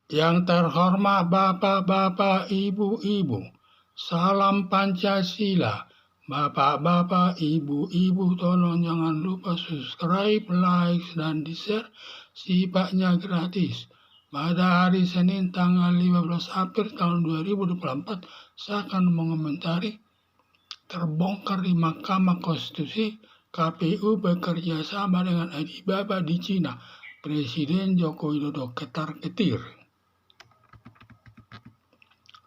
Yang terhormat Bapak-Bapak, Ibu-Ibu, salam Pancasila. Bapak-bapak, Ibu-Ibu, tolong jangan lupa subscribe, like, dan di-share. Sifatnya gratis. Pada hari Senin tanggal 15 April tahun 2024, saya akan mengomentari terbongkar di Mahkamah Konstitusi, KPU bekerja sama dengan Alibaba di Cina. Presiden Joko Widodo ketar-ketir.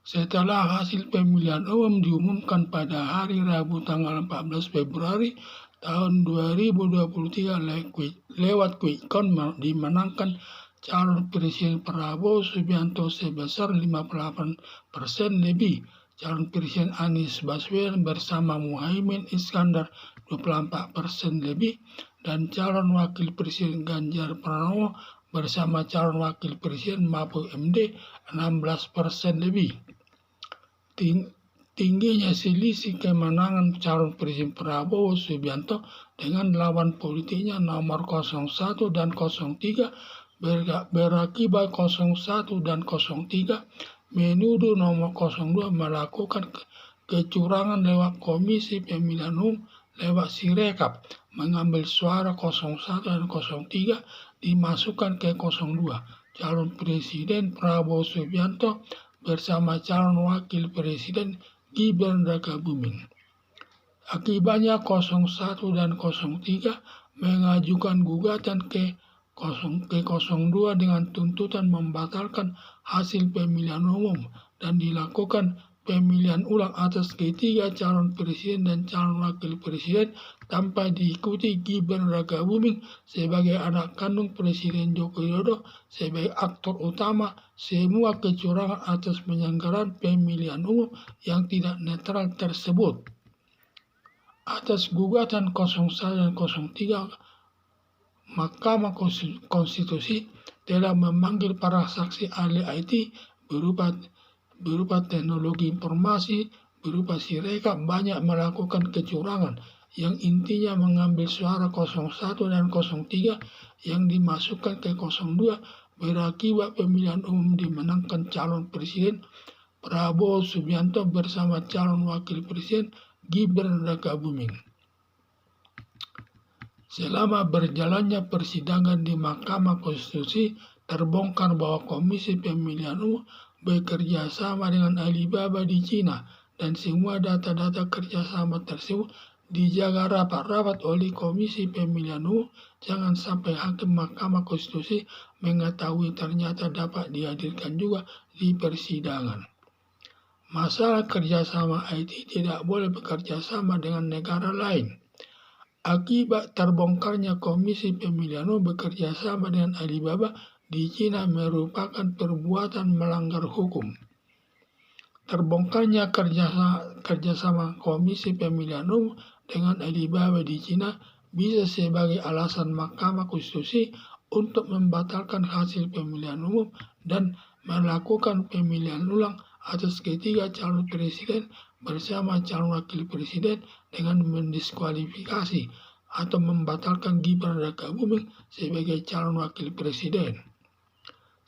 Setelah hasil pemilihan umum diumumkan pada hari Rabu tanggal 14 Februari tahun 2023 lewat quick count dimenangkan calon Presiden Prabowo Subianto sebesar 58% lebih, calon Presiden Anies Baswedan bersama Muhaimin Iskandar 24% lebih, dan calon Wakil Presiden Ganjar Pranowo bersama calon Wakil Presiden Mahfud MD 16% lebih. Tingginya selisih kemenangan calon Presiden Prabowo Subianto dengan lawan politiknya nomor 01 dan 03 berakibat 01 dan 03 menuduh nomor 02 melakukan kecurangan lewat Komisi Pemilihan Umum lewat Sirekap, mengambil suara 01 dan 03 dimasukkan ke 02. Calon Presiden Prabowo Subianto bersama calon Wakil Presiden Gibran Rakabuming. Akibatnya 01 dan 03 mengajukan gugatan ke 02 dengan tuntutan membatalkan hasil pemilihan umum dan dilakukan pemilihan ulang atas ketiga calon presiden dan calon wakil presiden tanpa diikuti Gibran Rakabuming sebagai anak kandung Presiden Joko Widodo sebagai aktor utama semua kecurangan atas penyelenggaraan pemilihan umum yang tidak netral tersebut. Atas gugatan 01 dan 03, Mahkamah Konstitusi telah memanggil para saksi ahli IT berupa teknologi informasi, berupa Sirekap banyak melakukan kecurangan yang intinya mengambil suara 01 dan 03 yang dimasukkan ke 02 berakibat pemilihan umum dimenangkan calon Presiden Prabowo Subianto bersama calon Wakil Presiden Gibran Rakabuming. Selama berjalannya persidangan di Mahkamah Konstitusi, terbongkar bahwa Komisi Pemilihan Umum bekerja sama dengan Alibaba di Cina dan semua data-data kerjasama tersebut dijaga rapat-rapat oleh Komisi Pemilihan Umum. Jangan sampai hakim Mahkamah Konstitusi mengetahui ternyata dapat dihadirkan juga di persidangan. Masalah kerjasama IT tidak boleh bekerja sama dengan negara lain. Akibat terbongkarnya Komisi Pemilihan Umum bekerja sama dengan Alibaba di Cina merupakan perbuatan melanggar hukum. Terbongkarnya kerjasama Komisi Pemilihan Umum dengan Alibaba di Cina bisa sebagai alasan Mahkamah Konstitusi untuk membatalkan hasil pemilihan umum dan melakukan pemilihan ulang atas ketiga calon presiden bersama calon wakil presiden dengan mendiskualifikasi atau membatalkan Gibran Rakabuming sebagai calon wakil presiden.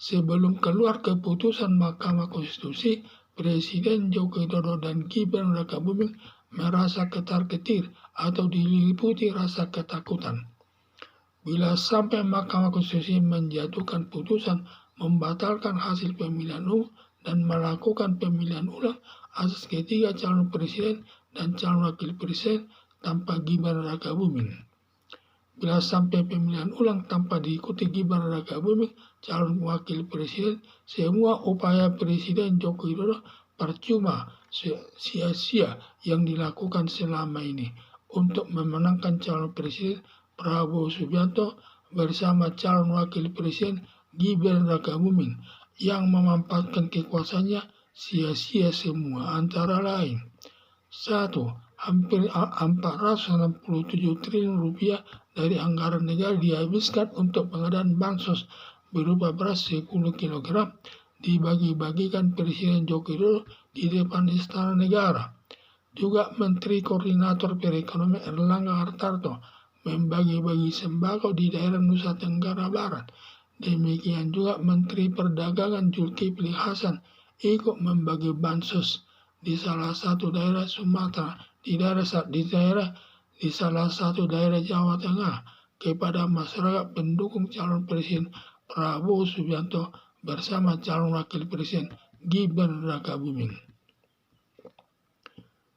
Sebelum keluar keputusan Mahkamah Konstitusi, Presiden Joko Widodo dan Gibran Rakabuming merasa ketar-ketir atau diliputi rasa ketakutan. Bila sampai Mahkamah Konstitusi menjatuhkan putusan membatalkan hasil pemilihan umum dan melakukan pemilihan ulang atas ketiga calon presiden dan calon wakil presiden tanpa Gibran Rakabuming. Bila sampai pemilihan ulang tanpa diikuti Gibran Rakabuming calon wakil presiden, semua upaya Presiden Joko Widodo percuma, sia-sia yang dilakukan selama ini untuk memenangkan calon presiden Prabowo Subianto bersama calon wakil presiden Gibran Rakabuming yang memanfaatkan kekuasaannya sia-sia semua, antara lain: 1. Hampir 467 triliun rupiah dari anggaran negara dihabiskan untuk pengadaan bansos berupa beras 10 kg dibagi-bagikan Presiden Joko Widodo di depan Istana Negara. Juga Menteri Koordinator Perekonomian Erlangga Hartarto membagi-bagi sembako di daerah Nusa Tenggara Barat Demikian juga Menteri Perdagangan Zulkifli Hasan ikut membagi bansos di salah satu daerah Sumatera, di salah satu daerah Jawa Tengah kepada masyarakat pendukung calon Presiden Prabowo Subianto bersama calon Wakil Presiden Gibran Rakabuming.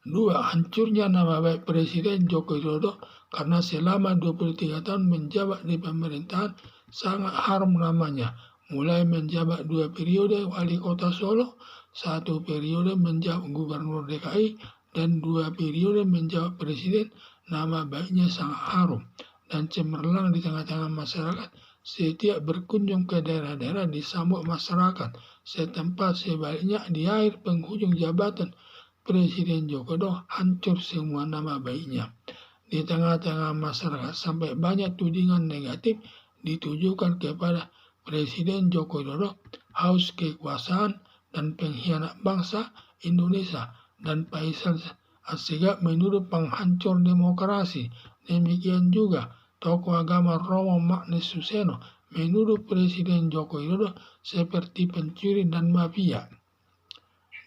2. Hancurnya nama baik Presiden Joko Widodo karena selama 23 tahun menjabat di pemerintahan sangat harum namanya, mulai menjabat 2 periode wali kota Solo, 1 periode menjabat gubernur DKI, dan 2 periode menjabat presiden. Nama baiknya sangat harum dan cemerlang di tengah-tengah masyarakat. Setiap berkunjung ke daerah-daerah disambut masyarakat setempat. Sebaliknya di akhir penghujung jabatan Presiden Joko Widodo hancur semua nama baiknya. Di tengah-tengah masyarakat sampai banyak tudingan negatif ditujukan kepada Presiden Joko Widodo, haus kekuasaan dan pengkhianat bangsa Indonesia, dan Faisal Assegaf menuduh penghancur demokrasi. Demikian juga tokoh agama Romo Magnes Suseno menuduh Presiden Joko Widodo seperti pencuri dan mafia.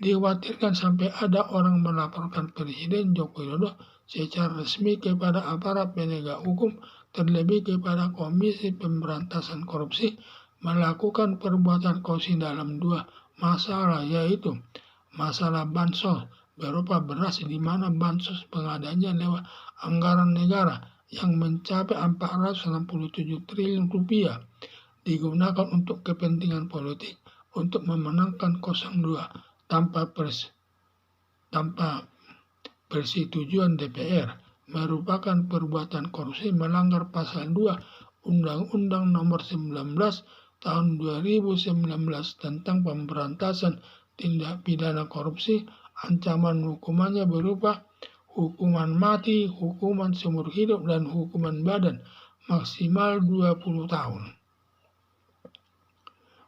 Dikhawatirkan sampai ada orang melaporkan Presiden Joko Widodo secara resmi kepada aparat penegak hukum, terlebih kepada Komisi Pemberantasan Korupsi, melakukan perbuatan korupsi dalam 2 masalah, yaitu masalah bansos berupa beras, di mana bansos pengadanya lewat anggaran negara yang mencapai 467 triliun rupiah digunakan untuk kepentingan politik untuk memenangkan 02 tanpa persetujuan DPR, merupakan perbuatan korupsi melanggar pasal 2 Undang-Undang Nomor 19 Tahun 2019 tentang pemberantasan tindak pidana korupsi. Ancaman hukumannya berupa hukuman mati, hukuman seumur hidup, dan hukuman badan maksimal 20 tahun.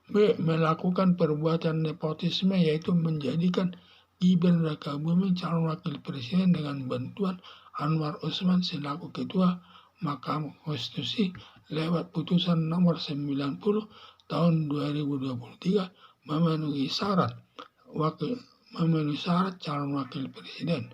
B. Melakukan perbuatan nepotisme, yaitu menjadikan Gibran Rakabuming calon wakil presiden dengan bantuan Anwar Usman selaku ketua Mahkamah Konstitusi lewat putusan nomor 90 tahun 2023 memenuhi syarat calon wakil presiden.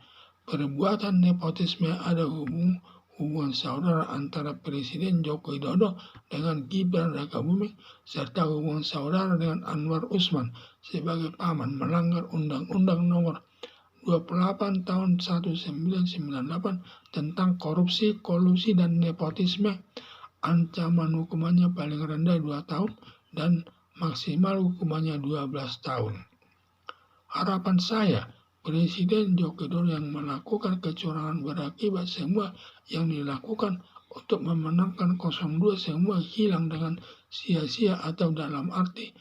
Perbuatan nepotisme ada hubungan saudara antara Presiden Joko Widodo dengan Gibran Rakabuming serta hubungan saudara dengan Anwar Usman sebagai paman, melanggar Undang-Undang Nomor 28 Tahun 1998 tentang korupsi, kolusi, dan nepotisme. Ancaman hukumannya paling rendah 2 tahun dan maksimal hukumannya 12 tahun. Harapan saya, Presiden Joko Widodo yang melakukan kecurangan berakibat semua yang dilakukan untuk memenangkan 02 semua hilang dengan sia-sia atau dalam arti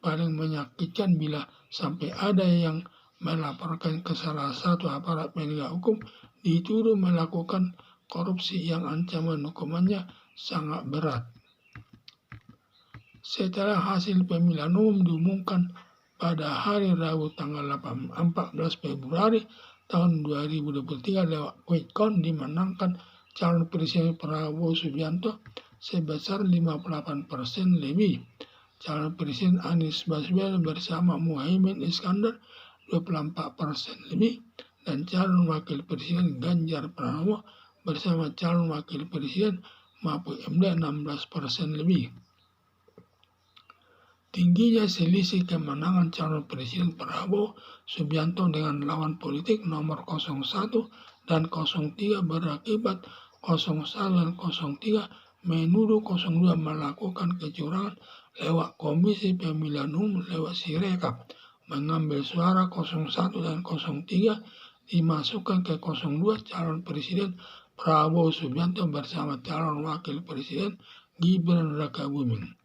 paling menyakitkan bila sampai ada yang melaporkan ke salah satu aparat penegak hukum dituduh melakukan korupsi yang ancaman hukumannya sangat berat. Setelah hasil pemilihan umum diumumkan pada hari Rabu tanggal 14 Februari tahun 2023 lewat quick count, dimenangkan calon Presiden Prabowo Subianto sebesar 58% lebih. Calon Presiden Anies Baswedan bersama Muhaimin Iskandar 24% lebih, dan calon Wakil Presiden Ganjar Pranowo bersama calon Wakil Presiden Mahfud MD 16% lebih. Tingginya selisih kemenangan calon Presiden Prabowo Subianto dengan lawan politik nomor 01 dan 03 berakibat 01 dan 03 menuduh 02 melakukan kecurangan lewat Komisi Pemilihan Umum lewat Sirekap, mengambil suara 01 dan 03 dimasukkan ke 02 calon Presiden Prabowo Subianto bersama calon Wakil Presiden Gibran Rakabuming.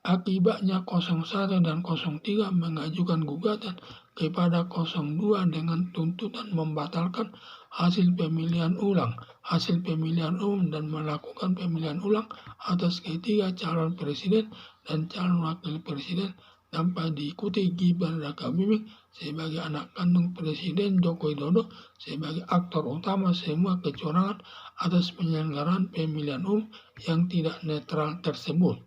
Akibatnya 01 dan 03 mengajukan gugatan kepada 02 dengan tuntutan membatalkan hasil pemilihan umum dan melakukan pemilihan ulang atas ketiga calon presiden dan calon wakil presiden tanpa diikuti Gibran Rakabuming sebagai anak kandung Presiden Joko Widodo sebagai aktor utama semua kecurangan atas penyelenggaraan pemilihan umum yang tidak netral tersebut.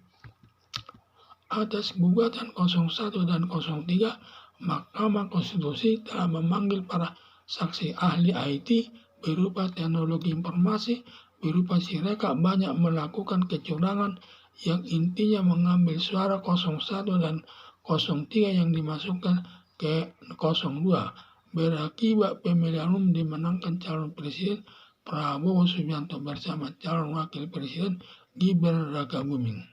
Atas gugatan 01 dan 03, Mahkamah Konstitusi telah memanggil para saksi ahli IT berupa teknologi informasi, berupa Sirekap banyak melakukan kecurangan yang intinya mengambil suara 01 dan 03 yang dimasukkan ke 02, berakibat pemilihan umum dimenangkan calon presiden Prabowo Subianto bersama calon wakil presiden Gibran Rakabuming.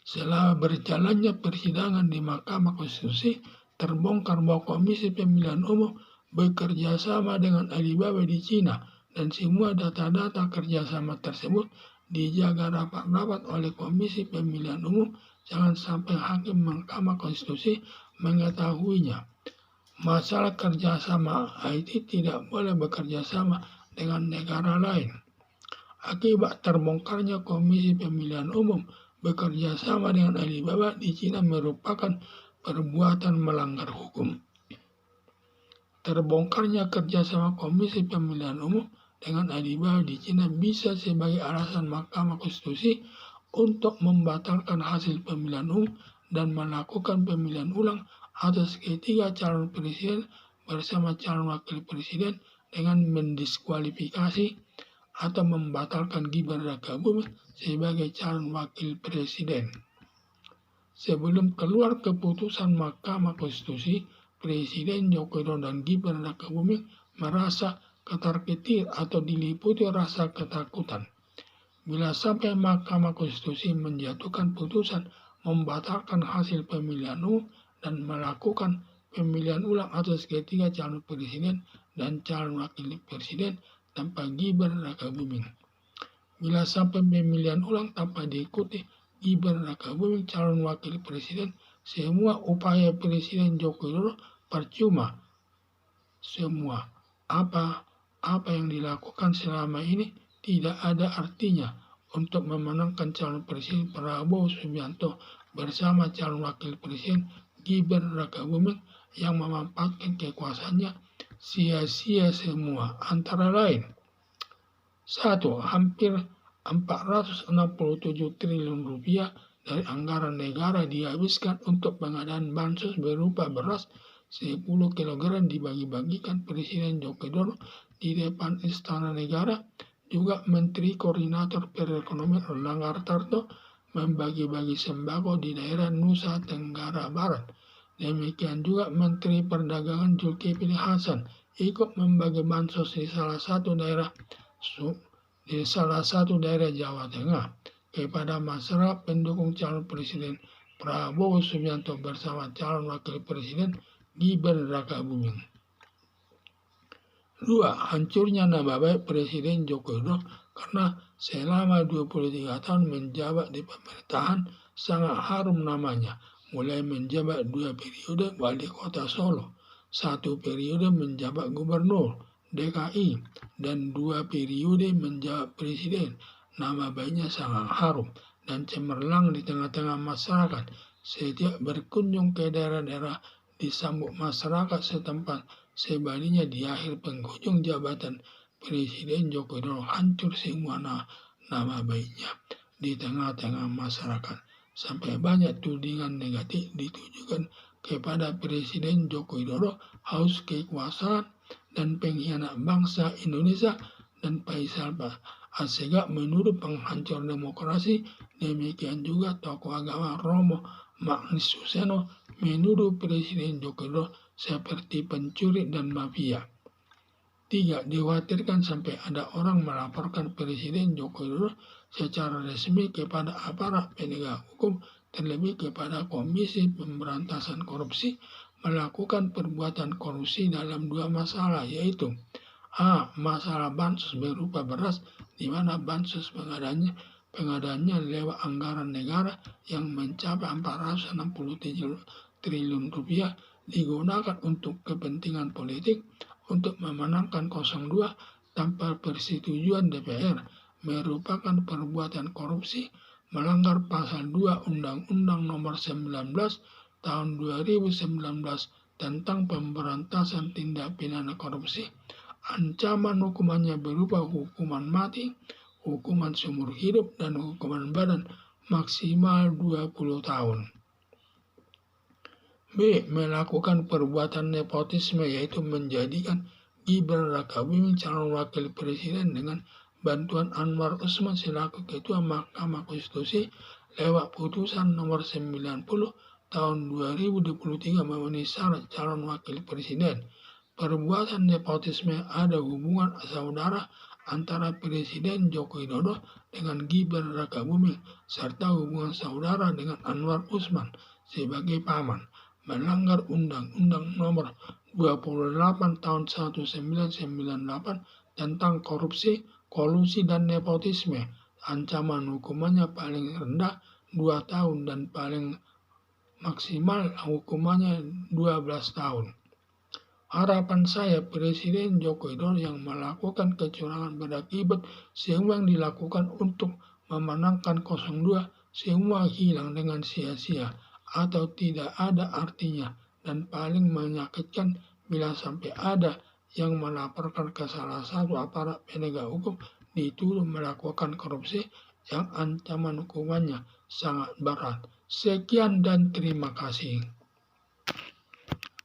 Setelah berjalannya persidangan di Mahkamah Konstitusi, terbongkar bahwa Komisi Pemilihan Umum bekerja sama dengan Alibaba di Cina dan semua data-data kerjasama tersebut dijaga rapat-rapat oleh Komisi Pemilihan Umum. Jangan sampai hakim Mahkamah Konstitusi mengetahuinya. Masalah kerjasama IT tidak boleh bekerja sama dengan negara lain. Akibat terbongkarnya Komisi Pemilihan Umum bekerja sama dengan Alibaba di Cina merupakan perbuatan melanggar hukum. Terbongkarnya kerjasama Komisi Pemilihan Umum dengan Alibaba di Cina bisa sebagai alasan Mahkamah Konstitusi untuk membatalkan hasil pemilihan umum dan melakukan pemilihan ulang atas ketiga calon presiden bersama calon wakil presiden dengan mendiskualifikasi atau membatalkan Gibran Rakabuming sebagai calon wakil presiden. Sebelum keluar keputusan Mahkamah Konstitusi, Presiden Joko Widodo dan Gibran Rakabuming merasa ketar-ketir atau diliputi rasa ketakutan. Bila sampai Mahkamah Konstitusi menjatuhkan putusan membatalkan hasil pemilihan umum dan melakukan pemilihan ulang atas ketiga calon presiden dan calon wakil presiden tanpa Gibran Rakabuming. Bila sampai pemilihan ulang tanpa diikuti Gibran Rakabuming calon wakil presiden, semua upaya Presiden Joko Widodo percuma. Semua apa yang dilakukan selama ini tidak ada artinya untuk memenangkan calon presiden Prabowo Subianto bersama calon wakil presiden Gibran Rakabuming yang memanfaatkan kekuasaannya sia-sia semua, antara lain 1. Hampir 467 triliun rupiah dari anggaran negara dihabiskan untuk pengadaan bansos berupa beras 10 kg dibagi-bagikan Presiden Joko Widodo di depan Istana Negara. Juga Menteri Koordinator Perekonomian Erlangga Hartarto membagi-bagi sembako di daerah Nusa Tenggara Barat. Demikian juga Menteri Perdagangan Zulkifli Hasan ikut membagi bansos di salah satu daerah Jawa Tengah kepada masyarakat pendukung calon presiden Prabowo Subianto bersama calon wakil presiden Gibran Rakabuming. 2. Hancurnya nama baik Presiden Joko Widodo karena selama 23 tahun menjabat di pemerintahan sangat harum namanya, mulai menjabat 2 periode wali kota Solo, 1 periode menjabat gubernur DKI, dan 2 periode menjabat presiden. Nama baiknya sangat harum dan cemerlang di tengah-tengah masyarakat. Setiap berkunjung ke daerah-daerah disambut masyarakat setempat. Sebaliknya di akhir penghujung jabatan Presiden Joko Widodo hancur semua nama baiknya di tengah-tengah masyarakat. Sampai banyak tudingan negatif ditujukan kepada Presiden Joko Widodo, haus kekuasaan dan pengkhianat bangsa Indonesia, dan Faisal Assegaf menuduh penghancur demokrasi. Demikian juga tokoh agama Romo Magnis Suseno menuduh Presiden Joko Widodo seperti pencuri dan mafia. 3. Dikhawatirkan sampai ada orang melaporkan Presiden Joko Widodo secara resmi kepada aparat penegak hukum, terlebih kepada Komisi Pemberantasan Korupsi, melakukan perbuatan korupsi dalam 2 masalah, yaitu A. Masalah bansos berupa beras, di mana bansos pengadaannya lewat anggaran negara yang mencapai 467 triliun rupiah digunakan untuk kepentingan politik untuk memenangkan 02 tanpa persetujuan DPR, merupakan perbuatan korupsi. melanggar pasal 2 Undang-Undang Nomor 19 Tahun 2019 tentang pemberantasan tindak pidana korupsi. Ancaman hukumannya berupa hukuman mati, hukuman seumur hidup, dan hukuman badan maksimal 20 tahun. B. Melakukan perbuatan nepotisme, yaitu menjadikan Gibran Rakabuming calon wakil presiden dengan bantuan Anwar Usman selaku Ketua Mahkamah Konstitusi lewat putusan nomor 90 tahun 2023 memenuhi syarat calon wakil presiden. Perbuatan nepotisme ada hubungan saudara antara Presiden Joko Widodo dengan Gibran Rakabuming serta hubungan saudara dengan Anwar Usman sebagai paman, melanggar Undang-Undang Nomor 28 tahun 1998 tentang korupsi, kolusi, dan nepotisme. Ancaman hukumannya paling rendah 2 tahun dan paling maksimal hukumannya 12 tahun. Harapan saya Presiden Joko Widodo yang melakukan kecurangan berakibat semua yang dilakukan untuk memenangkan 02 semua hilang dengan sia-sia atau tidak ada artinya, dan paling menyakitkan bila sampai ada yang melaporkan ke salah satu aparat penegak hukum dituduh melakukan korupsi yang ancaman hukumannya sangat berat. Sekian dan terima kasih.